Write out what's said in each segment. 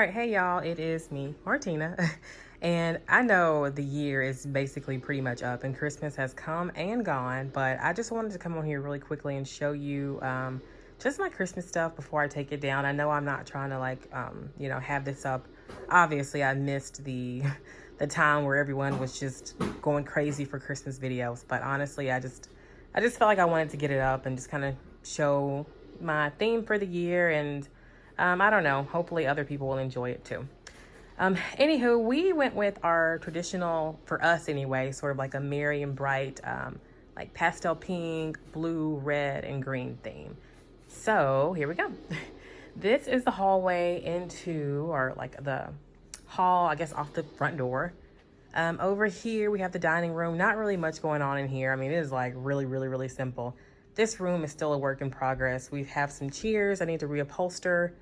All right, hey y'all, it is me, Martina. And I know the year is basically pretty much up and Christmas has come and gone, but I just wanted to come on here really quickly and show you just my Christmas stuff before I take it down. I know I'm not trying to have this up. Obviously, I missed the the time where everyone was just going crazy for Christmas videos, but honestly, I just felt like I wanted to get it up and just kind of show my theme for the year and I don't know. Hopefully other people will enjoy it too. Anywho, we went with our traditional, for us anyway, sort of like a merry and bright, like pastel pink, blue, red, and green theme. So here we go. This is the hallway into, or like the hall, I guess, off the front door. Over here, we have the dining room. Not really much going on in here. I mean, it is like really, really, really simple. This room is still a work in progress. We have some chairs I need to reupholster.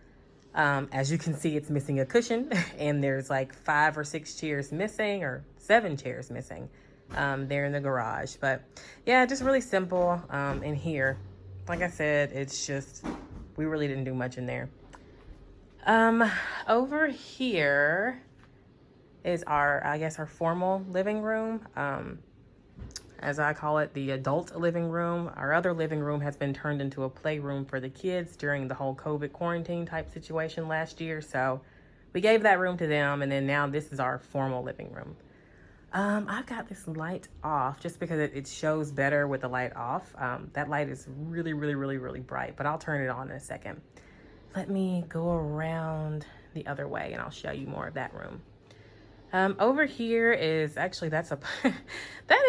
As you can see, it's missing a cushion and there's like 5 or 6 chairs missing, or 7 chairs missing there in the garage. But yeah, just really simple in here. Like I said, it's just, we really didn't do much in there. Over here is our, I guess, our formal living room. As I call it, the adult living room. Our other living room has been turned into a playroom for the kids during the whole COVID quarantine type situation last year. So we gave that room to them, and then now this is our formal living room. I've got this light off just because it shows better with the light off. That light is really, really, really, really bright, but I'll turn it on in a second. Let me go around the other way and I'll show you more of that room. Over here is actually, that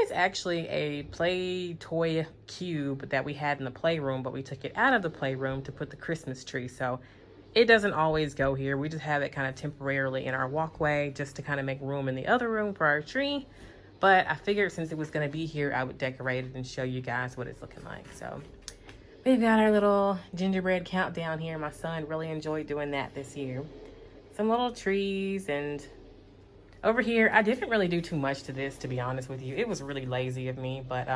is actually a play toy cube that we had in the playroom, but we took it out of the playroom to put the Christmas tree. So it doesn't always go here. We just have it kind of temporarily in our walkway just to kind of make room in the other room for our tree. But I figured since it was going to be here, I would decorate it and show you guys what it's looking like. So we've got our little gingerbread countdown here. My son really enjoyed doing that this year. Some little trees, and over here, I didn't really do too much to this, to be honest with you. It was really lazy of me, but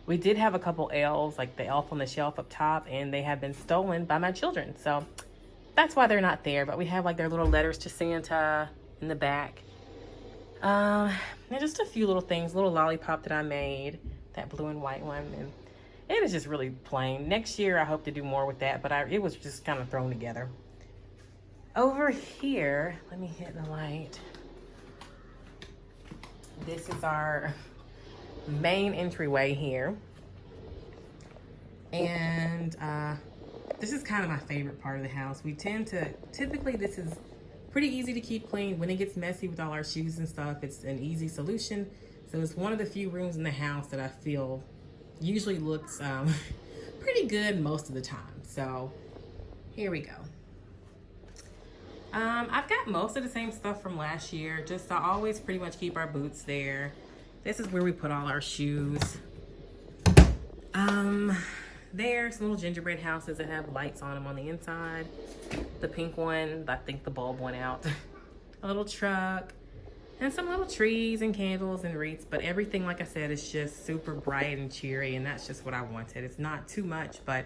we did have a couple elves, like the elf on the shelf up top, and they have been stolen by my children. So that's why they're not there, but we have like their little letters to Santa in the back. And just a few little things, little lollipop that I made, that blue and white one, and it is just really plain. Next year, I hope to do more with that, but it was just kind of thrown together. Over here, let me hit the light. This is our main entryway here. And this is kind of my favorite part of the house. We tend to, typically this is pretty easy to keep clean. When it gets messy with all our shoes and stuff, it's an easy solution. So it's one of the few rooms in the house that I feel usually looks pretty good most of the time. So here we go. I've got most of the same stuff from last year. Just, I always pretty much keep our boots there. This is where we put all our shoes. There's some little gingerbread houses that have lights on them on the inside. The pink one, I think the bulb went out. A little truck, and some little trees and candles and wreaths. But everything, like I said, is just super bright and cheery, and that's just what I wanted. It's not too much, but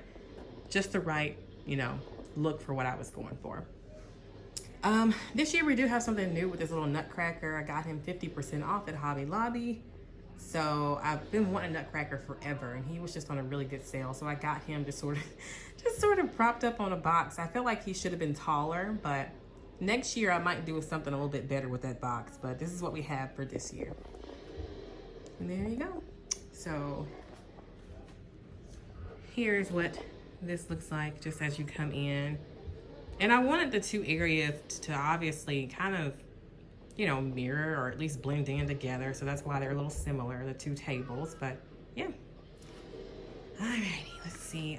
just the right, look for what I was going for. This year we do have something new with this little nutcracker. I got him 50% off at Hobby Lobby. So I've been wanting a nutcracker forever, and he was just on a really good sale. So I got him just sort of propped up on a box. I feel like he should have been taller, but next year I might do something a little bit better with that box. But this is what we have for this year. And there you go. So here's what this looks like just as you come in. And I wanted the two areas to obviously kind of, mirror or at least blend in together. So that's why they're a little similar, the two tables, but yeah. Alrighty, let's see.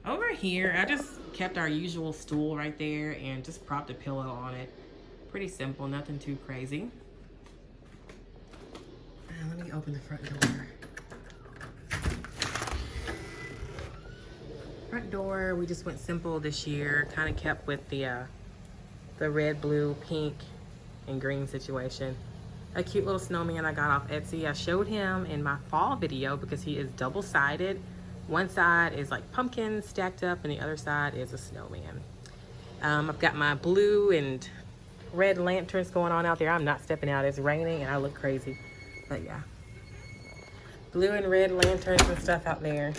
Over here, I just kept our usual stool right there and just propped a pillow on it. Pretty simple, nothing too crazy. Let me open the front door. Front door, we just went simple this year. Kind of kept with the red, blue, pink, and green situation. A cute little snowman I got off Etsy. I showed him in my fall video because he is double-sided. One side is like pumpkins stacked up and the other side is a snowman. I've got my blue and red lanterns going on out there. I'm not stepping out. It's raining and I look crazy. But yeah. Blue and red lanterns and stuff out there.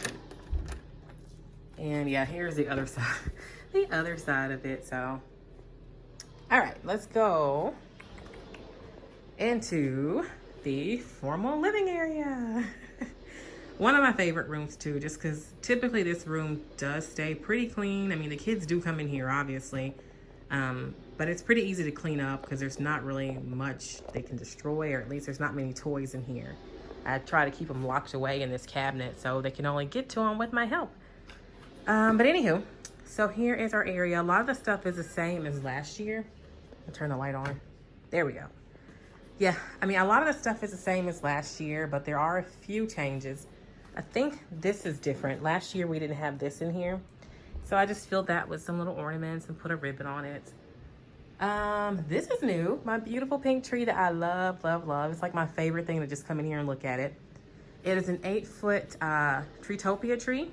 And yeah, here's the other side. The other side of it. So, all right, let's go into the formal living area. One of my favorite rooms too, just because typically this room does stay pretty clean. I mean, the kids do come in here, obviously, but it's pretty easy to clean up because there's not really much they can destroy, or at least there's not many toys in here. I try to keep them locked away in this cabinet so they can only get to them with my help. But anywho, so here is our area. A lot of the stuff is the same as last year. I'll turn the light on. There we go. Yeah, I mean, a lot of the stuff is the same as last year, but there are a few changes. I think this is different. Last year we didn't have this in here. So I just filled that with some little ornaments and put a ribbon on it. This is new. My beautiful pink tree that I love, love, love. It's like my favorite thing to just come in here and look at it. It is an 8-foot Treetopia tree.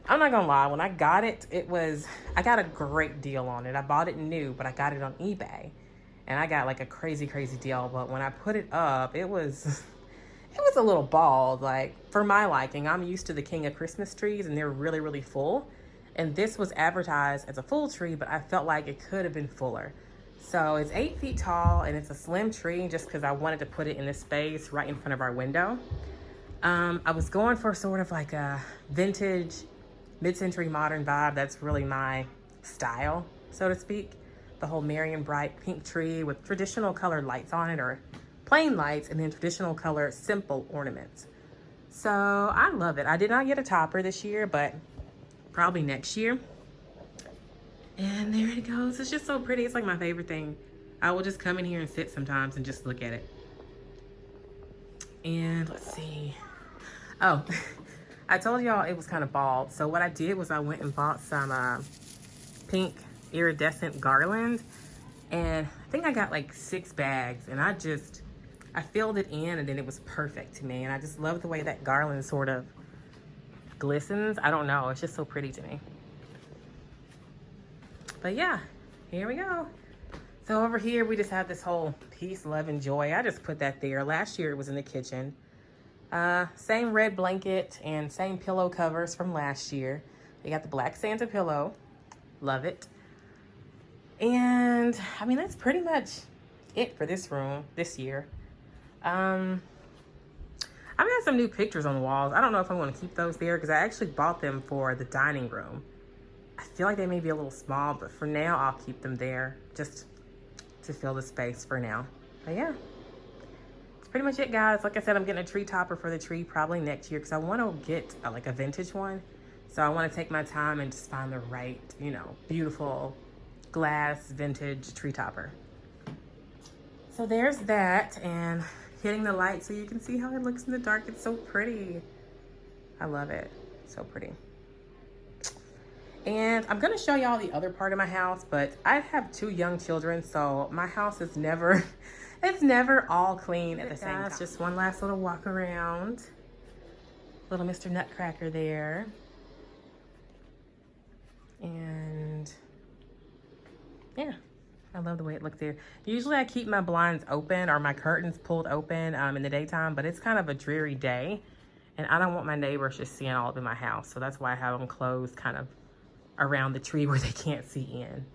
I'm not gonna lie, when I got it, I got a great deal on it. I bought it new, but I got it on eBay. And I got like a crazy, crazy deal. But when I put it up, it was a little bald, like for my liking. I'm used to the King of Christmas trees and they're really, really full. And this was advertised as a full tree, but I felt like it could have been fuller. So it's 8 feet tall and it's a slim tree just because I wanted to put it in this space right in front of our window. I was going for sort of like a vintage, mid-century modern vibe. That's really my style, so to speak. The whole merry and bright pink tree with traditional colored lights on it, or plain lights, and then traditional colored simple ornaments. So I love it. I did not get a topper this year, but probably next year. And there it goes. It's just so pretty. It's like my favorite thing. I will just come in here and sit sometimes and just look at it. And let's see. Oh, I told y'all it was kind of bald. So what I did was I went and bought some pink iridescent garland. And I think I got like 6 bags. And I filled it in and then it was perfect to me. And I just love the way that garland sort of glistens. I don't know. It's just so pretty to me. But yeah, here we go. So over here, we just have this whole peace, love, and joy. I just put that there. Last year, it was in the kitchen. Same red blanket and same pillow covers from last year. They got the Black Santa pillow. Love it. And, I mean, that's pretty much it for this room this year. I've got some new pictures on the walls. I don't know if I'm going to keep those there because I actually bought them for the dining room. I feel like they may be a little small, but for now, I'll keep them there just to fill the space for now. But yeah, that's pretty much it, guys. Like I said, I'm getting a tree topper for the tree probably next year because I want to get like a vintage one. So I want to take my time and just find the right, you know, beautiful glass vintage tree topper. So there's that, and hitting the light so you can see how it looks in the dark. It's so pretty. I love it. So pretty. And I'm gonna show y'all the other part of my house, but I have 2 young children, so my house is never, it's never all clean at the same time. Just one last little walk around. Little Mr. Nutcracker there. And yeah, I love the way it looks there. Usually I keep my blinds open or my curtains pulled open in the daytime, but it's kind of a dreary day and I don't want my neighbors just seeing all up in my house. So that's why I have them closed kind of around the tree where they can't see in.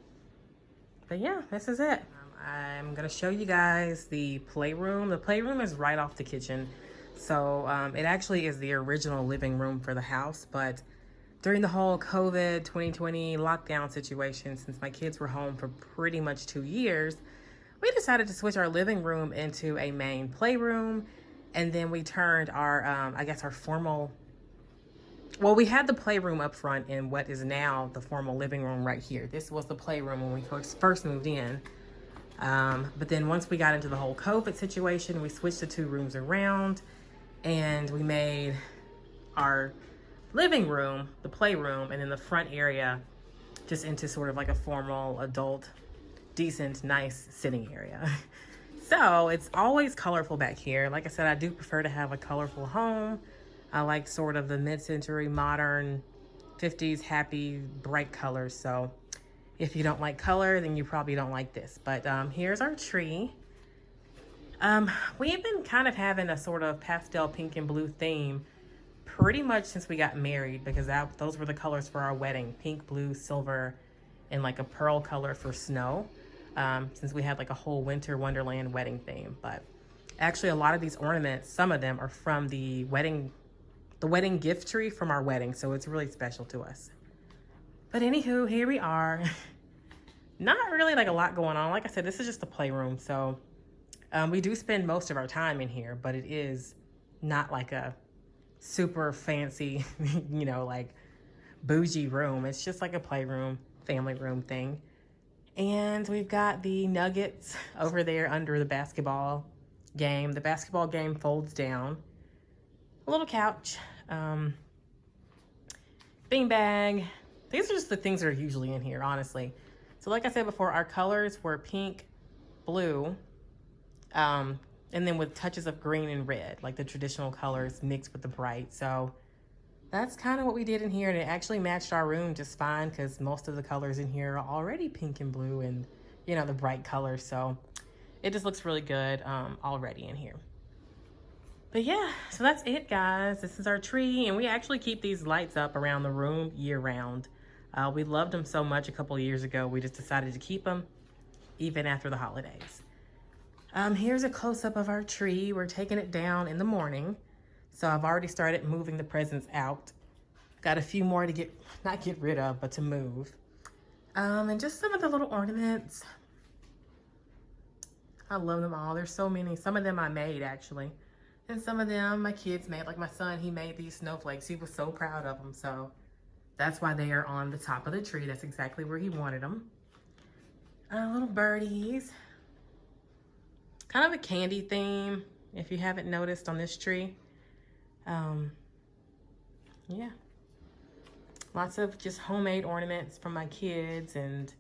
But yeah, this is it. I'm gonna show you guys the playroom. The playroom is right off the kitchen. So it actually is the original living room for the house, but during the whole COVID 2020 lockdown situation, since my kids were home for pretty much 2 years, we decided to switch our living room into a main playroom. And then we turned our, I guess our formal, well, we had the playroom up front in what is now the formal living room right here. This was the playroom when we first moved in. But then once we got into the whole COVID situation, we switched the 2 rooms around and we made our living room the playroom, and then the front area just into sort of like a formal adult, decent, nice sitting area. So it's always colorful back here. Like I said, I do prefer to have a colorful home. I like sort of the mid-century modern 50s happy bright colors. So If you don't like color, then you probably don't like this. But here's our tree. We've been kind of having a sort of pastel pink and blue theme pretty much since we got married, because those were the colors for our wedding: pink, blue, silver, and like a pearl color for snow. Since we had like a whole winter wonderland wedding theme. But actually a lot of these ornaments, some of them are from the wedding gift tree from our wedding, so it's really special to us. But anywho, here we are. Not really like a lot going on. Like I said, this is just a playroom, so we do spend most of our time in here, but it is not like a super fancy, you know, like bougie room. It's just like a playroom, family room thing. And we've got the nuggets over there under the basketball game. The basketball game folds down. A little couch, beanbag. These are just the things that are usually in here, honestly. So like I said before, our colors were pink, blue, and then with touches of green and red, like the traditional colors mixed with the bright. So that's kind of what we did in here, and it actually matched our room just fine because most of the colors in here are already pink and blue and, you know, the bright colors. So it just looks really good already in here. But yeah, so that's it, guys. This is our tree, and we actually keep these lights up around the room year round. We loved them so much a couple of years ago, we just decided to keep them even after the holidays. Here's a close-up of our tree. We're taking it down in the morning. So I've already started moving the presents out. Got a few more to not get rid of, but to move. And just some of the little ornaments. I love them all. There's so many. Some of them I made, actually. And some of them my kids made. Like my son, he made these snowflakes. He was so proud of them. So that's why they are on the top of the tree. That's exactly where he wanted them. Little birdies. Kind of a candy theme, if you haven't noticed on this tree. Yeah. Lots of just homemade ornaments from my kids and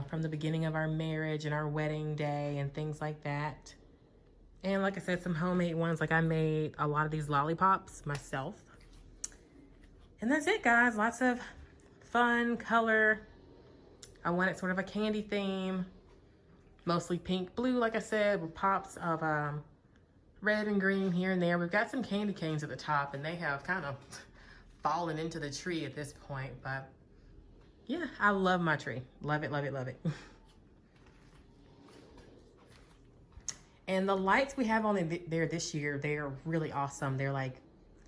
from the beginning of our marriage and our wedding day and things like that. And like I said, some homemade ones. Like I made a lot of these lollipops myself. And that's it, guys. Lots of fun color. I wanted sort of a candy theme. Mostly pink, blue, like I said, with pops of red and green here and there. We've got some candy canes at the top, and they have kind of fallen into the tree at this point. But yeah, I love my tree. Love it, love it, love it. And the lights we have on there this year, they are really awesome. They're like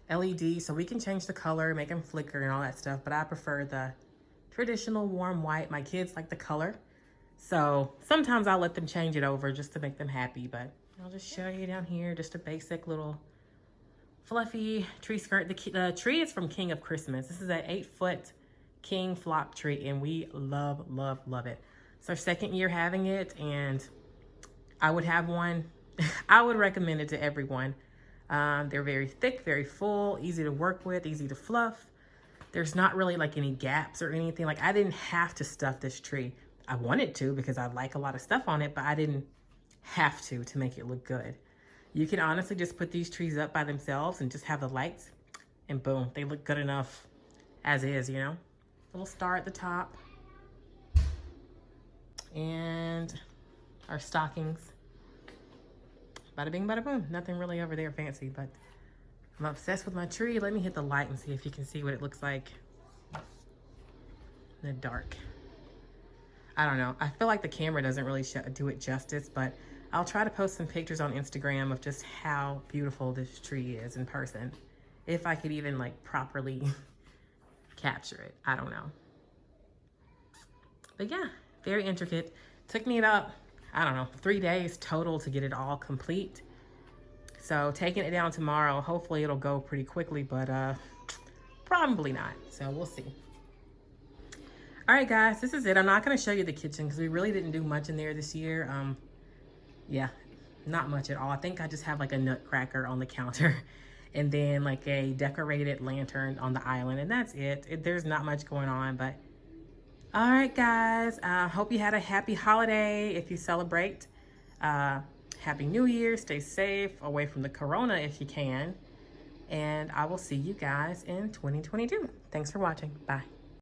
LED, so we can change the color, make them flicker and all that stuff. But I prefer the traditional warm white. My kids like the color. So sometimes I'll let them change it over just to make them happy. But I'll just show you down here, just a basic little fluffy tree skirt. The tree is from King of Christmas. This is an 8-foot king flock tree, and we love, love, love it. It's our second year having it, and I would have one. I would recommend it to everyone. They're very thick, very full, easy to work with, easy to fluff. There's not really like any gaps or anything. Like I didn't have to stuff this tree. I wanted to because I like a lot of stuff on it, but I didn't have to make it look good. You can honestly just put these trees up by themselves and just have the lights, and boom, they look good enough as is, you know? Little star at the top. And our stockings. Bada bing, bada boom. Nothing really over there fancy, but I'm obsessed with my tree. Let me hit the light and see if you can see what it looks like in the dark. I don't know. I feel like the camera doesn't really do it justice, but I'll try to post some pictures on Instagram of just how beautiful this tree is in person. If I could even like properly capture it. I don't know. But yeah, very intricate. Took me about, I don't know, 3 days total to get it all complete. So taking it down tomorrow, hopefully it'll go pretty quickly, but probably not. So we'll see. All right, guys, this is it. I'm not going to show you the kitchen because we really didn't do much in there this year. Yeah, not much at all. I think I just have like a nutcracker on the counter and then like a decorated lantern on the island, and that's it. There's not much going on, but all right, guys. Hope you had a happy holiday if you celebrate. Happy New Year. Stay safe, away from the corona if you can. And I will see you guys in 2022. Thanks for watching. Bye.